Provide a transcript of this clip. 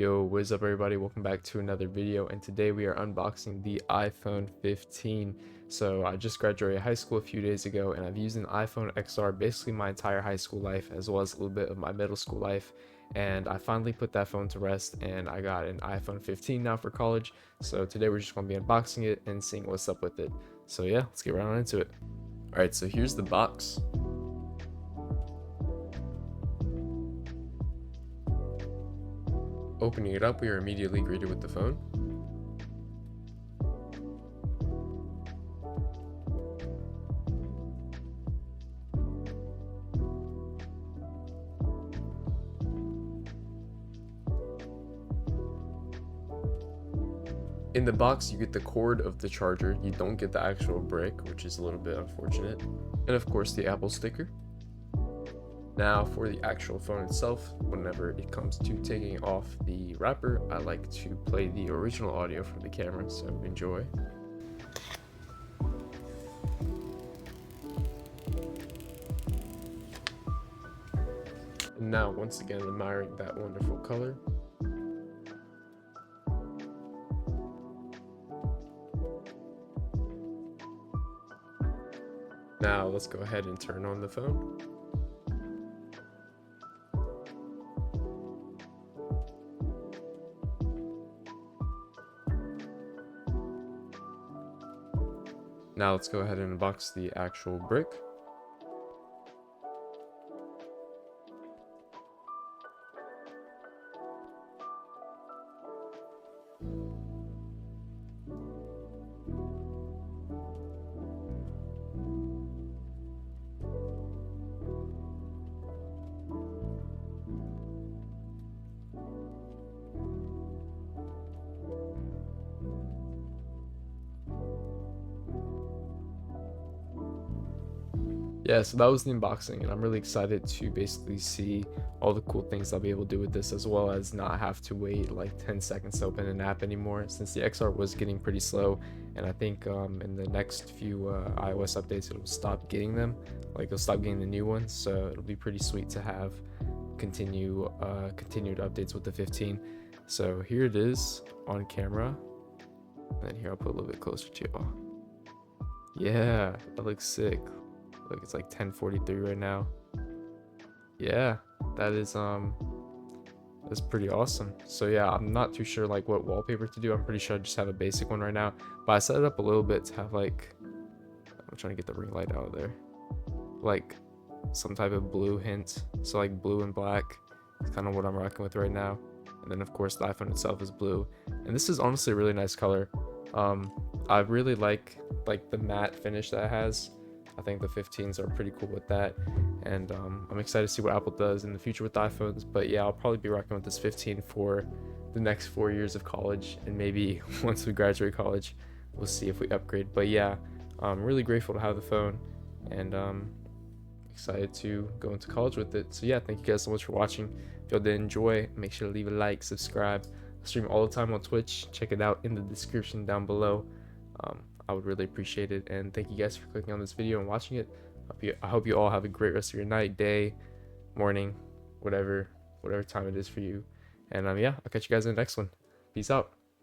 Yo, what is up everybody? Welcome back to another video, and today we are unboxing the iPhone 15. So I just graduated high school a few days ago, and I've used an iPhone XR basically my entire high school life, as well as a little bit of my middle school life. And I finally put that phone to rest, and I got an iPhone 15 now for college. So today we're just going to be unboxing it and seeing what's up with it. So yeah, let's get right on into it. Alright, so here's the box. Opening it up, we are immediately greeted with the phone. In the box, you get the cord of the charger. You don't get the actual brick, which is a little bit unfortunate. And of course, the Apple sticker. Now for the actual phone itself, whenever it comes to taking off the wrapper, I like to play the original audio from the camera, so enjoy. And now once again, admiring that wonderful color. Now let's go ahead and turn on the phone. Now let's go ahead and unbox the actual brick. Yeah, so that was the unboxing, and I'm really excited to basically see all the cool things I'll be able to do with this, as well as not have to wait like 10 seconds to open an app anymore, since the XR was getting pretty slow. And I think in the next few iOS updates it'll stop getting them, like it'll stop getting the new ones, so it'll be pretty sweet to have continued updates with the 15. So here it is on camera, and here I'll put a little bit closer to y'all. Yeah, that looks sick. Like it's like 10:43 right now. Yeah, that is that's pretty awesome. So yeah, I'm not too sure like what wallpaper to do. I'm pretty sure I just have a basic one right now, but I set it up a little bit to have like, I'm trying to get the ring light out of there, like some type of blue hint. So like blue and black is kind of what I'm rocking with right now. And then of course the iPhone itself is blue, and this is honestly a really nice color. I really like the matte finish that it has. I think the 15s are pretty cool with that, and I'm excited to see what Apple does in the future with the iPhones. But yeah, I'll probably be rocking with this 15 for the next 4 years of college, and maybe once we graduate college, we'll see if we upgrade. But yeah, I'm really grateful to have the phone, and excited to go into college with it. So yeah, thank you guys so much for watching. If y'all did enjoy, make sure to leave a like, subscribe. I stream all the time on Twitch. Check it out in the description down below. I would really appreciate it, and thank you guys for clicking on this video and watching it. I hope you all have a great rest of your night, day, morning, whatever time it is for you. And yeah, I'll catch you guys in the next one. Peace out.